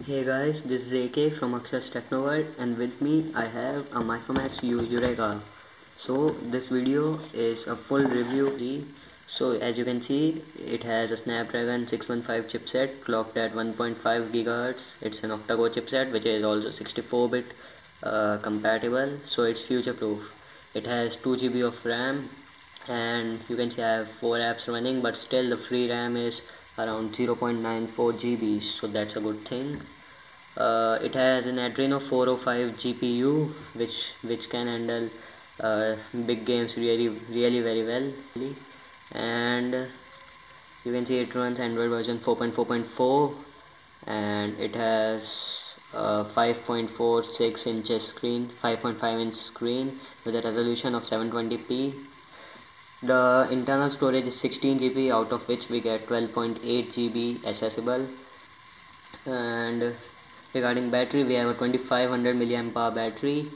Hey guys, this is AK from Aksha's Technoworld, and with me I have a Micromax Yu Yureka. So this video is a full review. So as you can see, it has a Snapdragon 615 chipset clocked at 1.5 GHz. It's an octa-core chipset which is also 64-bit compatible, so it's future proof. It has 2 GB of RAM, and you can see I have 4 apps running, but still the free RAM is around 0.94 GB, so that's a good thing. It has an Adreno 405 GPU, which can handle big games really very well, and you can see it runs Android version 4.4.4, and it has 5.46 inches screen, 5.5 inch screen with a resolution of 720p. The internal storage is 16 GB, out of which we get 12.8 GB accessible. And regarding battery, we have a 2500 milliamp hour battery.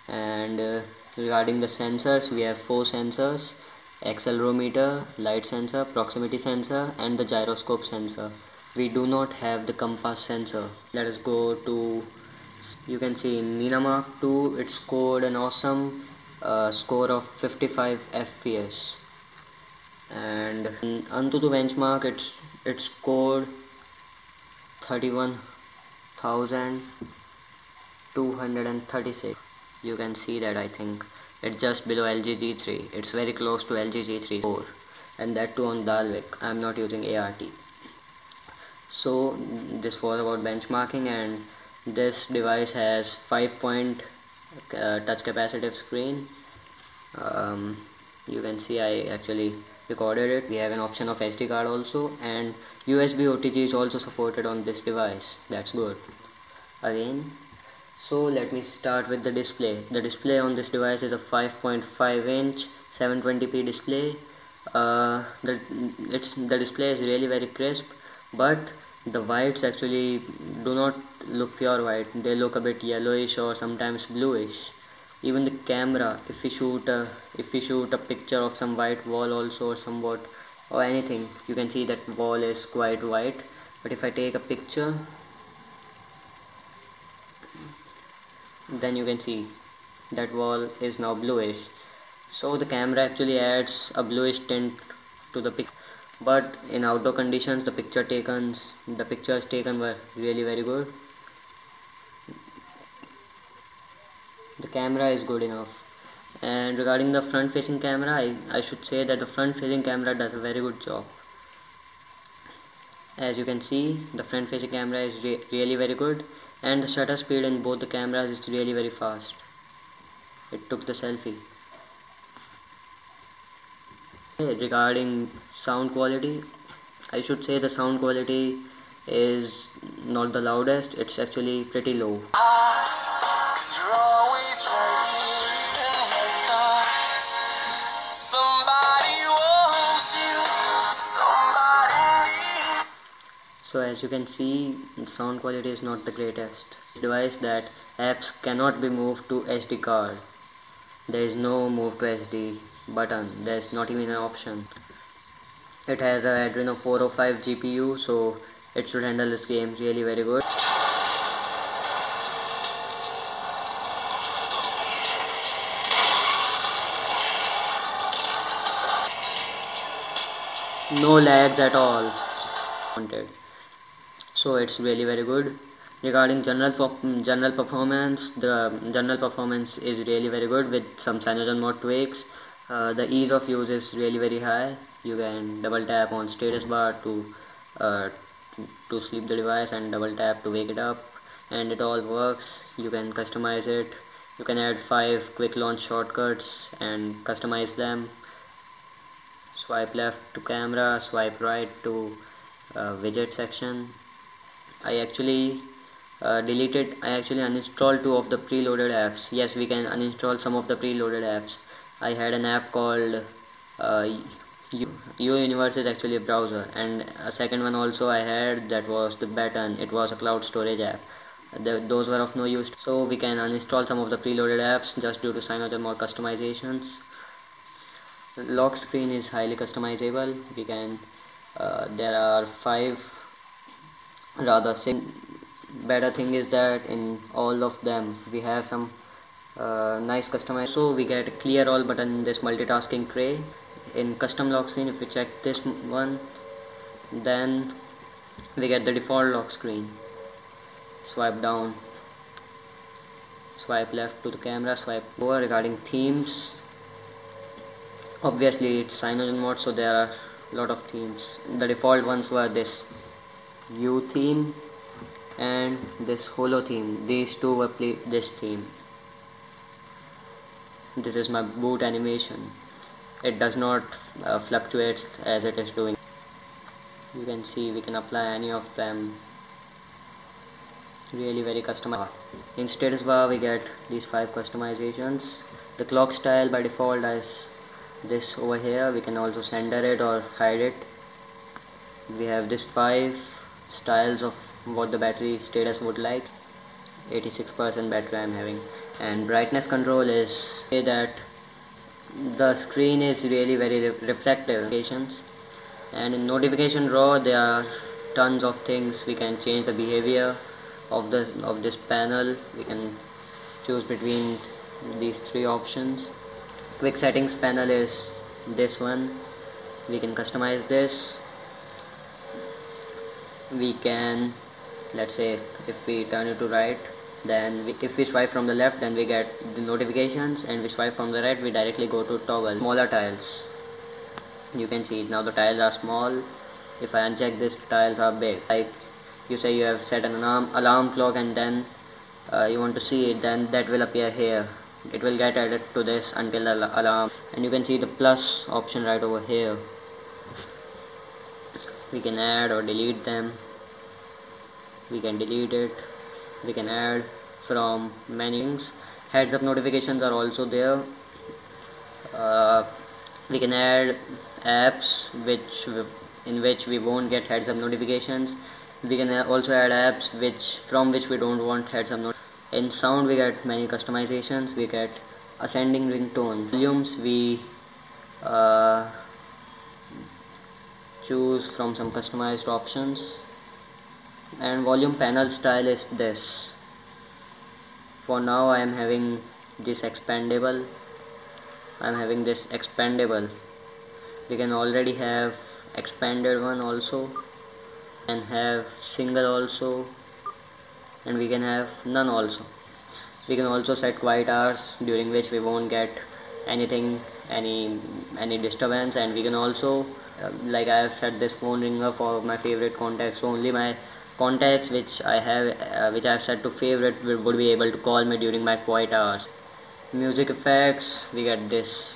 And regarding the sensors, we have 4 sensors: accelerometer, light sensor, proximity sensor, and the gyroscope sensor. We do not have the compass sensor. Let us go to, you can see in Nina Mark 2 it scored an awesome score of 55 FPS, and Antutu benchmark it scored 31,236. You can see that. I think it's just below LG G3. It's very close to LG G3 4, and that too on Dalvik. I'm not using ART. So this was about benchmarking, and this device has 5-point touch capacitive screen. You can see I actually recorded it. We have an option of SD card also, and USB OTG is also supported on this device. That's good. Again, so let me start with the display. The display on this device is a 5.5 inch 720p display. The display is really very crisp, but the whites actually do not look pure white. They look a bit yellowish or sometimes bluish. Even the camera, if we shoot a picture of some white wall also, or somewhat, or anything, you can see that wall is quite white. But if I take a picture, then you can see that wall is now bluish. So the camera actually adds a bluish tint to the picture. But in outdoor conditions, the pictures taken were really very good. The camera is good enough. And regarding the front facing camera, I should say that the front facing camera does a very good job. As you can see, the front facing camera is really very good, and the shutter speed in both the cameras is really very fast. It took the selfie. Regarding sound quality, I should say the sound quality is not the loudest. It's actually pretty low. So as you can see, the sound quality is not the greatest. Device that apps cannot be moved to SD card. There is no move to SD button. There is not even an option. It has a Adreno 405 GPU, so it should handle this game really very good. No lags at all. So it's really very good. Regarding general performance, the general performance is really very good with some cyanogenmod tweaks. The ease of use is really very high. You can double tap on status bar uh, to sleep the device, and double tap to wake it up, and it all works. You can customize it. You can add 5 quick launch shortcuts and customize them. Swipe left to camera, swipe right to widget section. I actually uninstalled 2 of the preloaded apps. Yes, we can uninstall some of the preloaded apps. I had an app called Yu Universe is actually a browser, and a second one also I had, that was the Baton. It was a cloud storage app. Those were of no use, so we can uninstall some of the preloaded apps just due to cyanogenmod customizations. Lock screen is highly customizable. We can there are 5 rather 6 better thing is that in all of them we have some nice customization. So we get a clear all button in this multitasking tray. In custom lock screen, if we check this one, then we get the default lock screen. Swipe down, swipe left to the camera, swipe over. Regarding themes, obviously it's cyanogenmod, so there are a lot of themes. The default ones were this U theme and this holo theme. These two were this theme. This is my boot animation. It does not fluctuate as it is doing. You can see we can apply any of them. Really very customized. In status bar we get these 5 customizations. The clock style by default is this over here. We can also center it or hide it. We have this 5 styles of what the battery status would like. 86% battery I am having. And brightness control is that the screen is really very reflective. And in notification raw there are tons of things. We can change the behavior of this panel. We can choose between these 3 options. Quick settings panel is this one. We can customize this. We can, let's say if we turn it to right, then if we swipe from the left, then we get the notifications, and we swipe from the right, we directly go to toggle. Smaller tiles, you can see now the tiles are small. If I uncheck this, tiles are big. Like you say you have set an alarm clock, and then you want to see it, then that will appear here. It will get added to this until the alarm. And you can see the plus option right over here. We can add or delete them. We can delete it. We can add from menus. Heads up notifications are also there. We can add apps in which we won't get heads up notifications. We can also add apps from which we don't want heads up notifications. In sound we get many customizations. We get ascending ringtone. Volumes we choose from some customized options. And volume panel style is this. For now I am having this expandable. We can already have expanded one also, and have single also, and we can have none also. We can also set quiet hours during which we won't get anything, any disturbance. And we can also like I have set this phone ringer for my favorite contacts. So only my contacts which I have set to favorite would be able to call me during my quiet hours. Music effects, we get this.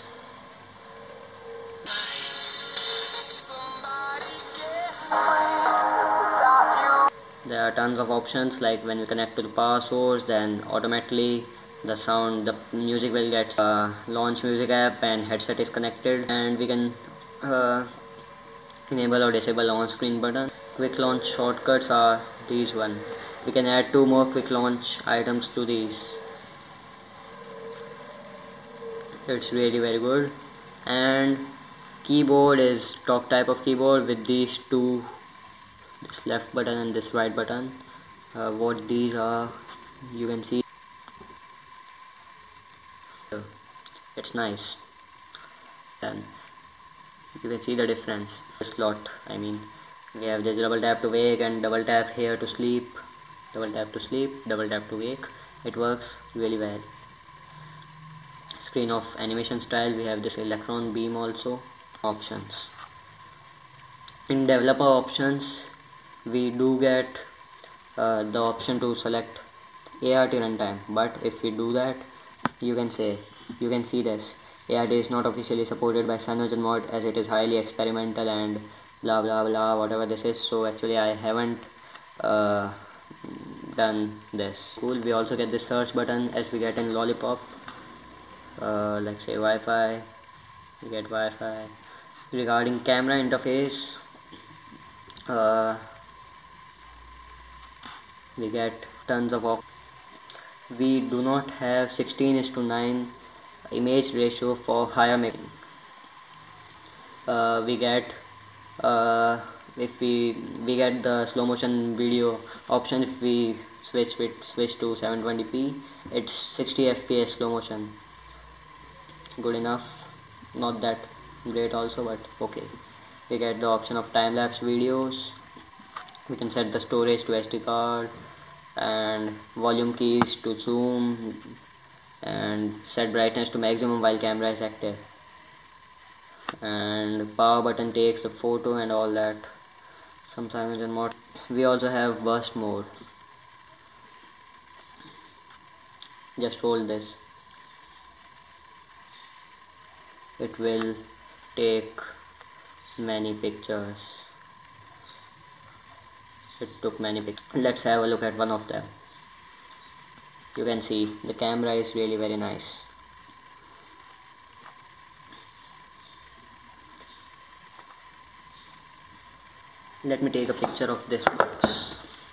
There are tons of options, like when we connect to the power source, then automatically the music will get launch music app and headset is connected, and we can enable or disable on-screen button. Quick launch shortcuts are these one. We can add 2 more quick launch items to these. It's really very good. And keyboard is top type of keyboard with these 2, this left button and this right button. What these are, you can see. It's nice. Then you can see the difference. Slot, I mean, we have this double tap to wake and double tap here to sleep, double tap to sleep, double tap to wake. It works really well. Screen of animation style, we have this electron beam also. Options. In developer options, we do get the option to select ART runtime, but if we do that, you can see this. ART is not officially supported by cyanogenmod as it is highly experimental and blah blah blah, whatever this is. So actually I haven't done this. Cool. We also get the search button as we get in Lollipop. Let's say Wi-Fi, we get Wi-Fi. Regarding camera interface, we get tons of options. We do not have 16:9 image ratio for higher making. We get if we get the slow motion video option. If we switch to 720p, it's 60 fps slow motion. Good enough, not that great also, but okay. We get the option of time-lapse videos. We can set the storage to SD card and volume keys to zoom and set brightness to maximum while camera is active, and power button takes a photo and all that. Some cyanogenmod. We also have burst mode. Just hold this, it will take many pictures. It took many pictures. Let's have a look at one of them. You can see the camera is really very nice. Let me take a picture of this box,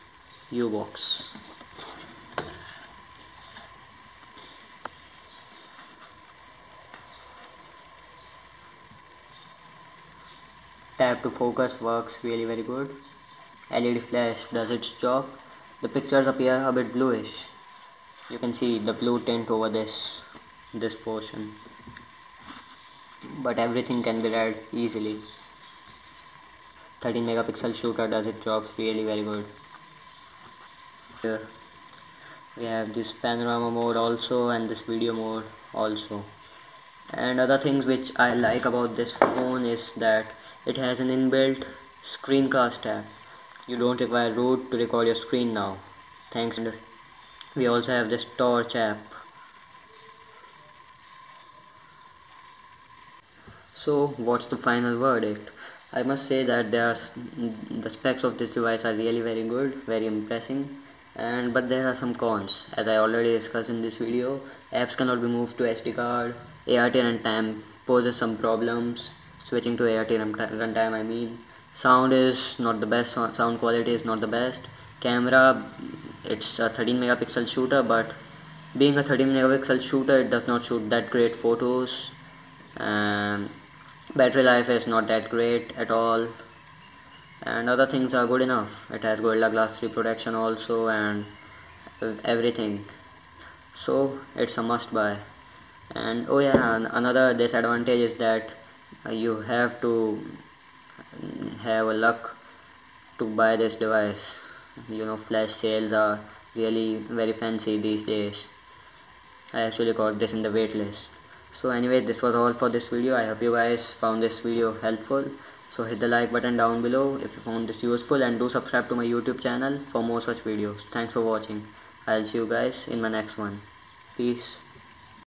U-box. Tap to focus works really very good. LED flash does its job. The pictures appear a bit bluish. You can see the blue tint over this portion, but everything can be read easily. 13 megapixel shooter does its job really very good. Here we have this panorama mode also, and this video mode also. And other things which I like about this phone is that it has an inbuilt screencast app. You don't require root to record your screen now. Thanks. And we also have this torch app. So what's the final verdict? I must say that the specs of this device are really very good, very impressive, but there are some cons. As I already discussed in this video, apps cannot be moved to SD card. ART runtime poses some problems. Switching to ART runtime, I mean. Sound is not the best, sound quality is not the best. Camera, it's a 13 megapixel shooter, but being a 13 megapixel shooter, it does not shoot that great photos. Battery life is not that great at all, and other things are good enough. It has Gorilla Glass 3 protection also and everything, so it's a must buy. And oh yeah, another disadvantage is that you have to have a luck to buy this device. You know, flash sales are really very fancy these days. I actually got this in the wait list. So anyway, this was all for this video. I hope you guys found this video helpful. So hit the like button down below if you found this useful, and do subscribe to my YouTube channel for more such videos. Thanks for watching. I'll see you guys in my next one. Peace.